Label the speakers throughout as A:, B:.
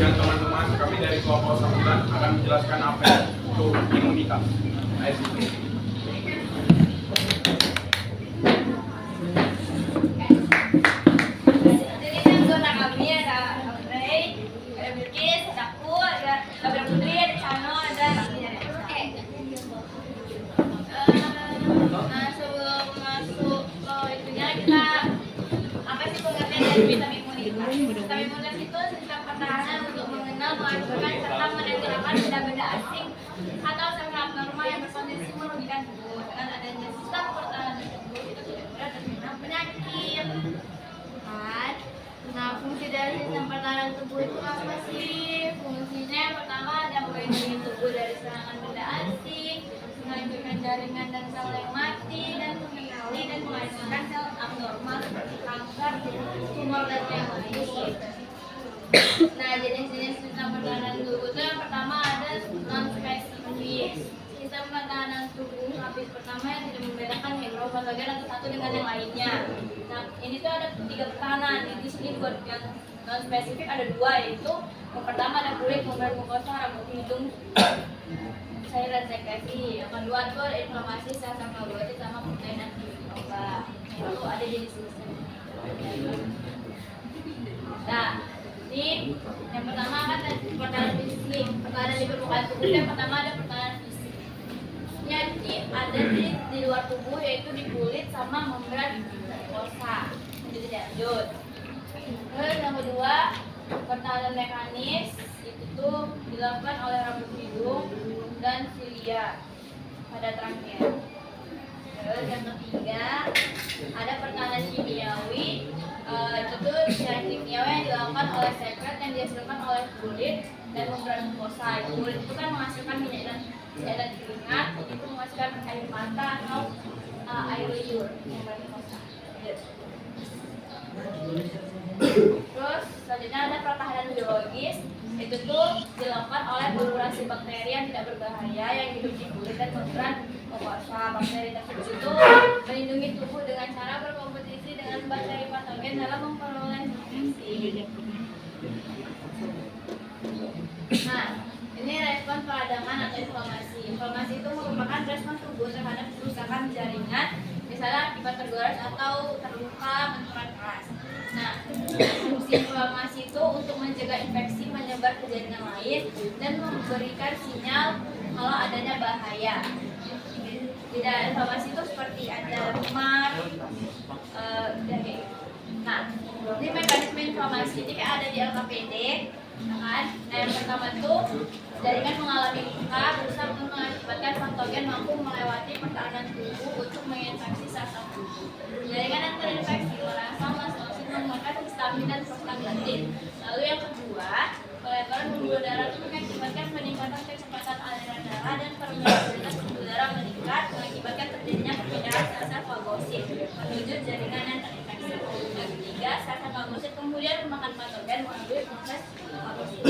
A: kemudian teman-teman kami dari kelompok 9 akan menjelaskan apa itu imunitas.
B: Vitamin imunitas itu sistem pertahanan untuk mengenal, mengancurkan, serta menanggulangi benda-benda asing atau sel abnormal yang berpotensi merugikan tubuh. Dengan adanya sistem pertahanan tersebut, itu tidak mudah terkena penyakit. Nah, fungsi dari sistem pertahanan tubuh itu apa sih? Fungsinya yang pertama ada melindungi tubuh dari serangan benda asing, menghancurkan jaringan dan sel yang mati, dan mengenali dan menghancurkan sel abnormal seperti kanker, tumor, dan yang lain. Nah, jenis-jenis sistem pertahanan tubuh itu yang pertama ada non-spesifik. Sistem pertahanan tubuh lapis pertama yang tidak membedakan mikropatogen atau satu dengan yang lainnya. Nah, ini tuh ada 3 pertahanan. Di sini buat yang non-spesifik ada 2, yaitu yang pertama ada kulit, membran mukosa, rambut, hidung, cairan sekresi. Yang kedua itu ada inflamasi sel fibrosis sama protein antimikroba. Itu ada jenis-jenisnya. Nah, ini yang pertama kan pertahanan fisik. Pertahanan di permukaan tubuh yang pertama ada pertahanan fisik. Ini ada di luar tubuh, yaitu di kulit sama membran mukosa. Jadi lanjut. Terus yang kedua pertahanan mekanis, itu tuh dilakukan oleh rambut hidung dan silia pada terakhir. Terus yang ketiga ada pertahanan kimiawi, itu tuh cairan kimiawi yang dilakukan oleh sekret yang dihasilkan oleh kulit dan membran mukosa. Kulit itu kan menghasilkan minyak dan keringat, itu menghasilkan air mata atau air liur membran mukosa. Terus selanjutnya ada pertahanan biologis, itu tuh dilakukan oleh populasi bakteri yang tidak berbahaya yang hidup di kulit dan membran mukosa. Bakteri tersebut itu melindungi tubuh dengan cara berkompetisi dengan bakteri patogen dalam memperoleh infeksi. Nah, ini respon peradangan atau inflamasi. Inflamasi itu merupakan respon tubuh terhadap kerusakan jaringan, misalnya akibat tergores atau terluka benturan keras. Nah, fungsi inflamasi itu untuk mencegah infeksi menyebar ke jaringan lain dan memberikan sinyal kalau adanya bahaya. Tidak, inflamasi itu seperti ada remar, dan kayak. Nah, ini mekanisme inflamasi ini kayak ada di LKPD, kan? Nah, yang pertama tuh jaringan mengalami luka, berusaha mengakibatkan patogen mampu melewati pertahanan tubuh untuk menginfeksi sel-sel tubuh. Jaringan yang terinfeksi merangsang mastosid mengeluarkan histamin dan prostaglandin. Lalu yang kedua, pelebaran pembuluh darah itu mengakibatkan peningkatan kecepatan aliran darah dan permeabilitas pembuluh darah meningkat, mengakibatkan terjadinya perpindahan sel-sel fagosit menuju jaringan yang terinfeksi. Yang ketiga, sel-sel fagosit kemudian memakan patogen melalui proses fagosit.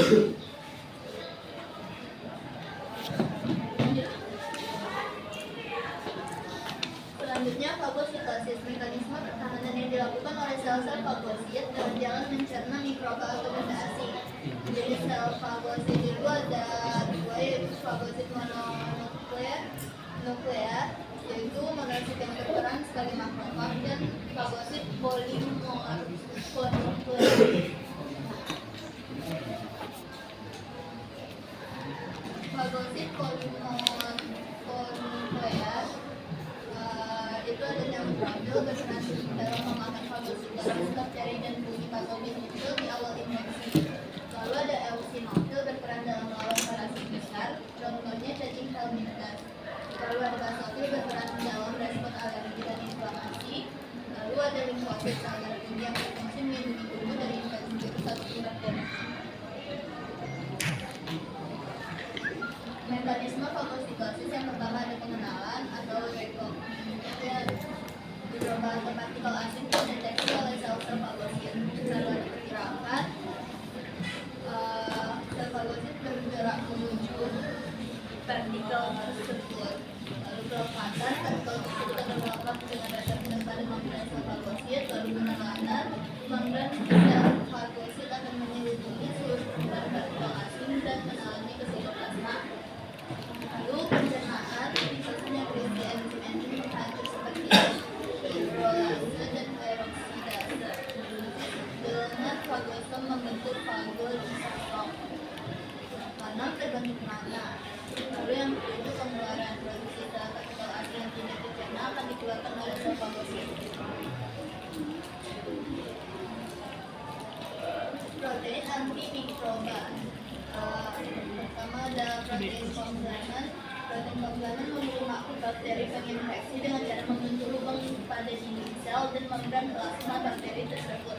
C: Selanjutnya, fagositosis, mekanisme pertahanan yang dilakukan oleh sel-sel fagosit dengan jalan mencerna mikroba atau benda asing. Jadi sel fagosit itu ada 2, yaitu fagosit mononuklear, yaitu monosit yang berperan sebagai makrofag, dan fagosit polinuklear. Fagosit polinuklear itu ada yang terampil berperan dalam memakan fagositosis bakteri dan bunyi patogen itu di awal infeksi. Lalu ada eosinofil berperan dalam melawan parasit besar, contohnya cacing helminthus. Lalu ada basofil berperan dalam respon alergi dan inflamasi. Lalu ada limfosit alergi yang berfungsi melindungi tubuh dari infeksi virus atau bakteri. Mekanisme fagositosis yang pertama ada pengenalan atau perubahan partikel asing terdeteksi oleh sel-sel fagosit. Lalu ada pergerakan, sel fagosit bergerak menuju partikel tersebut. Lalu pelepatan, partikel tersebut akan melekat dengan reseptor pada membran sel fagosit. Lalu penekanan, membran sel fagosit akan menyelimuti seluruh membran Pengganan memberi maklum bakteri penginfeksi dengan cara membentuk lubang pada dinding sel dan membran plasma bakteri tersebut.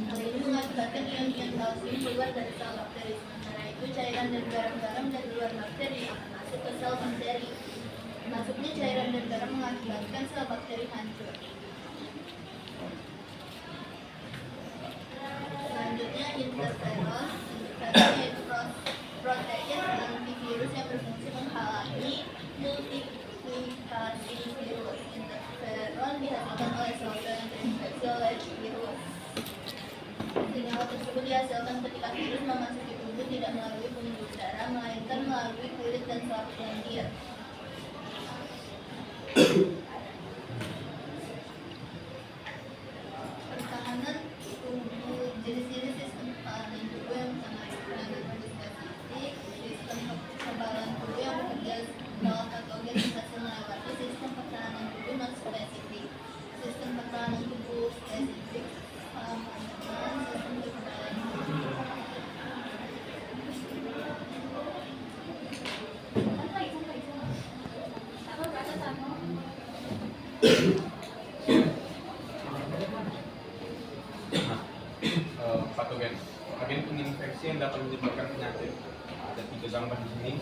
C: Hal ini mengakibatkan ion-ion kalsium keluar dari sel bakteri. Sementara itu, cairan dan garam-garam dari luar bakteri akan masuk ke sel bakteri. Masuknya cairan dan garam mengakibatkan sel bakteri hancur. Selanjutnya, interferon. Interferon yaitu protein antivirus yang berfungsi menghalangi multiplikasi virus. Interferon dihasilkan oleh sel-sel yang terinfeksi oleh virus. Senyawa tersebut dihasilkan ketika virus memasuki tubuh tidak melalui pembuluh darah, melainkan melalui kulit dan selaput lendir. Pertahanan tubuh. Jenis-jenis sistem pertahanan tubuh yang sangat digunakan pada spesifik. Sistem kekebalan tubuh yang bekerja melawan patogen berhasil melewati sistem pertahanan tubuh non spesifik. Sistem pertahanan tubuh spesifik sama dengan sistem kekebalan tubuh.
A: Patogen. Agen penginfeksi yang dapat menyebabkan penyakit. Ada 3 gambar di sini.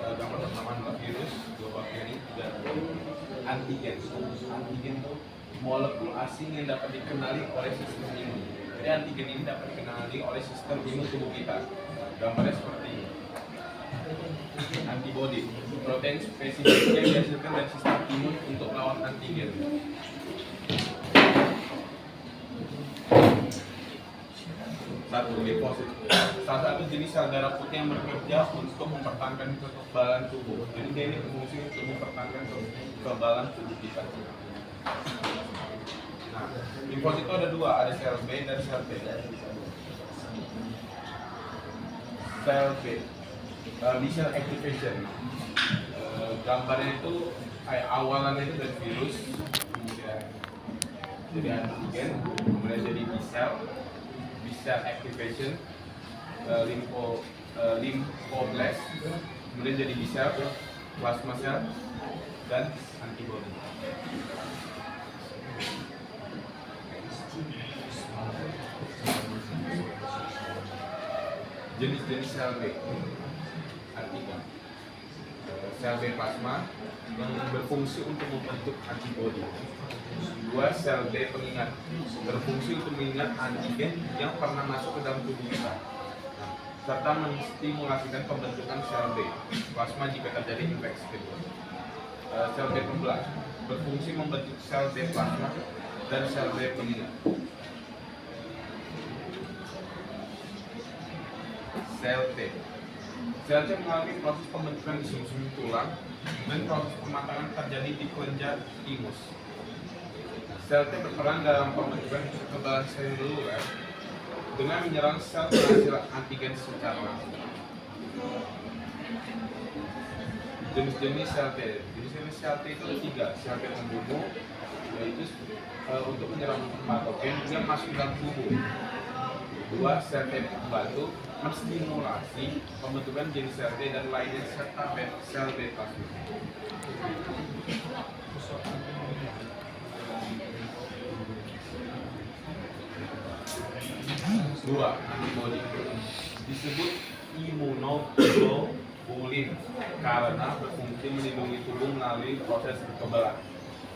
A: Gambar pertama adalah virus, 2 bakteri, 3 antigen. Antigen itu molekul asing yang dapat dikenali oleh sistem imun. Jadi antigen ini dapat dikenali oleh sistem imun tubuh kita. Gambarnya seperti ini. Antibody, protein spesifik yang dihasilkan dari sistem imun untuk melawan antigen. Satu, limfosit. Salah satu jenis sel darah putih yang bekerja untuk mempertahankan kekebalan tubuh. Jadi dia ini berfungsi untuk mempertahankan kekebalan tubuh kita. Nah, limfosit itu ada 2, ada sel B dan sel T. Sel B, B-cell activation. Gambarnya itu kayak awalannya itu dari virus, kemudian jadi antigen, kemudian jadi B-cell activation, lymphoblast, kemudian jadi B-cell, plasma cell, dan antibody. Jenis-jenis sel B, artinya sel B plasma yang berfungsi untuk membentuk antibody. 2, sel B pengingat, berfungsi untuk mengingat antigen yang pernah masuk ke dalam tubuh kita, serta menstimulasikan pembentukan sel B plasma jika terjadi infeksi kedua. Sel B pembelah, berfungsi membentuk sel B plasma dan sel B pengingat. Sel T. Sel T mengalami proses pembentukan di sum-sum tulang dan proses pematangan terjadi di kelenjar timus. Sel T berperan dalam pembentukan kekebalan seluler dengan menyerang sel penghasil antigen secara langsung. Jenis-jenis sel T. Jenis-jenis sel T itu ada 3. Sel T pembunuh, yaitu untuk menyerang patogen yang masuk dalam tubuh. 2, sel T pembantu, menstimulasi pembentukan jenis sel T dan lainnya serta sel B plasma. 2, antibody disebut imunoglobulin karena berfungsi melindungi tubuh melalui proses kekebalan.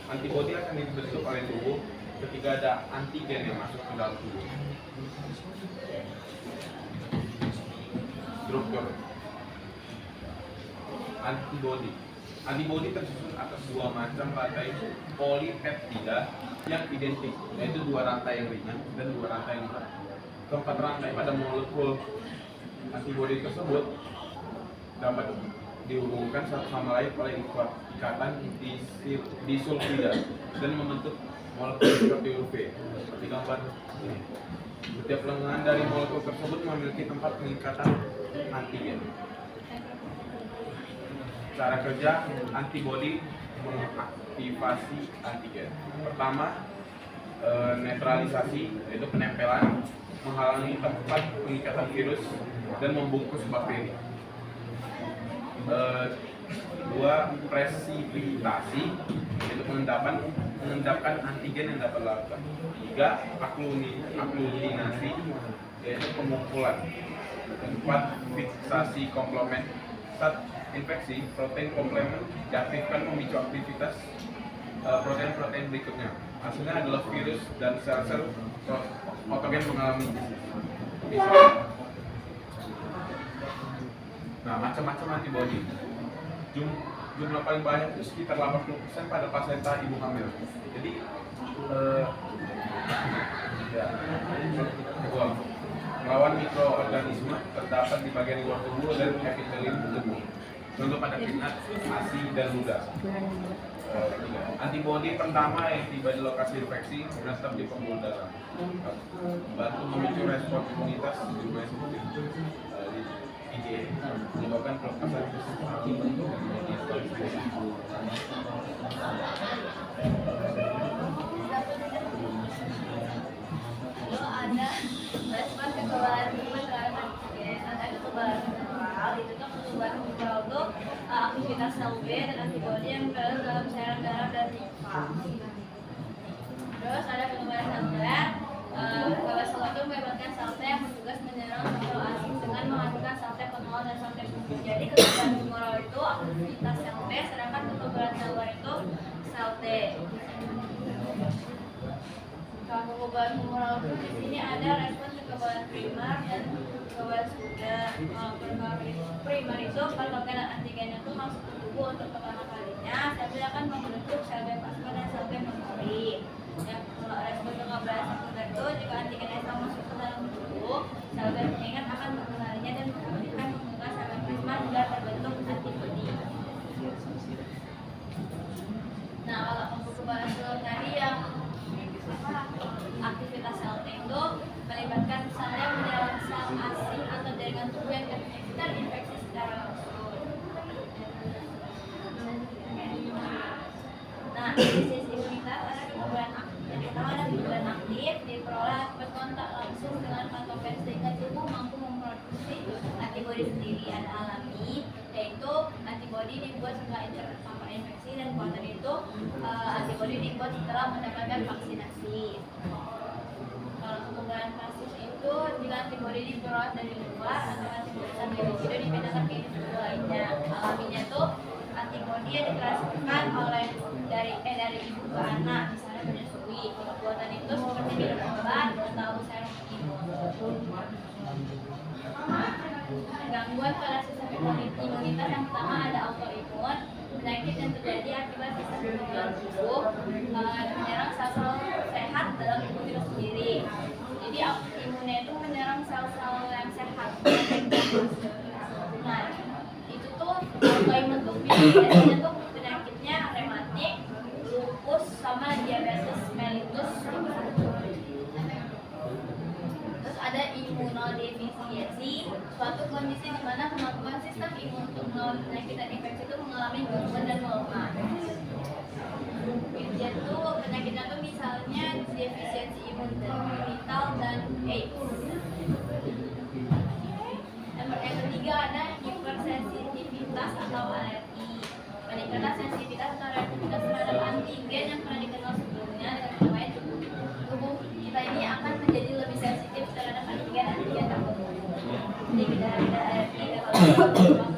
A: Antibody akan dibentuk oleh tubuh ketika ada antigen yang masuk ke dalam tubuh. Struktur antibody tersusun atas 2 macam rantai polipeptida yang identik, yaitu 2 rantai yang ringan dan 2 rantai yang berat. Keempat rantai pada molekul antibody tersebut dapat dihubungkan satu sama lain oleh ikatan disulfida dan membentuk molekul seperti UV. Seperti gambar ini. Setiap lengan dari molekul tersebut memiliki tempat pengikatan antigen. Cara kerja antibody mengaktifasi antigen. Pertama, netralisasi, yaitu penempelan, menghalangi tempat pengikatan virus dan membungkus bakteri. Dua, presipitasi, yaitu mengendapkan antigen yang dapat dilakukan. Tiga, aglutinasi, yaitu pengumpulan. Empat, fiksasi komplement. Saat infeksi, protein komplement diaktifkan memicu aktivitas protein-protein berikutnya. Hasilnya adalah virus dan sel-sel patogen mengalami disease. Nah, macam-macam antibody. Jumlah paling banyak itu sekitar 80% pada pasenta ibu hamil. Jadi, melawan mikroorganisme terdapat di bagian luar tubuh dan epitelium tubuh. Contoh pada peanut, ASI, dan ludah. Antibodi pertama yang tiba di lokasi infeksi menetap di pembuluh darah, bantu memicu respon imunitas juga seperti di IgE, menyebabkan pelepasan
B: Lalu ada respon kekebalan tubuh terhadap antigen. Ada kekebalan humoral, itu tuh kekebalan humoral tuh aktivitas sel B dan antibodi yang berada dalam cairan darah dan limfa. Terus ada kekebalan seluler. Kekebalan seluler itu menyebabkan sel T yang bertugas menyerang sel asing dengan menghasilkan sel T penol dan sel T putih. Jadi kekebalan humoral itu aktivitas sel B, sedangkan kekebalan seluler itu sel T. Kalau kekebalan humoral itu di sini ada respon kekebalan primer dan kekebalan sekunder. Primer itu patogen dan antigen itu masuk ke tubuh untuk pertama kalinya, sel B akan membentuk sel B plasma dan sel B memori. Yang respon kekebalan sekunder itu jika antigen itu masuk ke dalam tubuh, sel B pengingat akan mengenalinya dan akan membuka sel B plasma hingga terbentuk antibodi. Nah, kalau kekebalan seluler tadi yang aktivitas sel T itu melibatkan sel yang menyerang sel asing atau jaringan tubuh yang terinfeksi secara langsung. Nah, dari sisi imunitas ada kekebalan aktif. Yang pertama ada kekebalan aktif, diperoleh akibat kontak langsung dengan patogen sehingga tubuh mampu memproduksi antibodi sendiri. Ada alami, yaitu antibodi dibuat setelah terpapar infeksi, dan buatan itu antibodi dibuat setelah mendapatkan vaksinasi. Kalau kekebalan pasif itu jika antibodi diperoleh dari luar atau antibodi subunit dipindahkan ke individu lainnya. Alaminya itu antibodi yang ditransferkan dari ibu ke anak, misalnya menyusui. Kalau buatan itu seperti minum obat atau serum imun. Gangguan pada sistem imunitas yang pertama ada autoimun, penyakit yang terjadi akibat sistem kekebalan tubuh menyerang sel-sel sehat dalam tubuh itu sendiri. Jadi imunnya itu menyerang sel-sel yang sehat. Nah, itu tuh autoimun tuh biasanya tuh penyakitnya rematik, lupus, sama diabetes mellitus. Terus ada imunodefisiensi, suatu kondisi di mana kemampuan sistem imun untuk melawan penyakit dan infeksi itu mengalami gangguan dan melemah. Yaitu penyakitnya tuh misalnya defisiensi imunital dan AIDS. Yang ketiga ada hipersensitivitas atau alergi. Peningkatan sensitivitas atau reaktivitas terhadap antigen yang pernah dikenal sebelumnya, dengan lain tubuh kita ini akan menjadi lebih sensitif terhadap antigen tertentu. Jadi tidak ada alergi kalau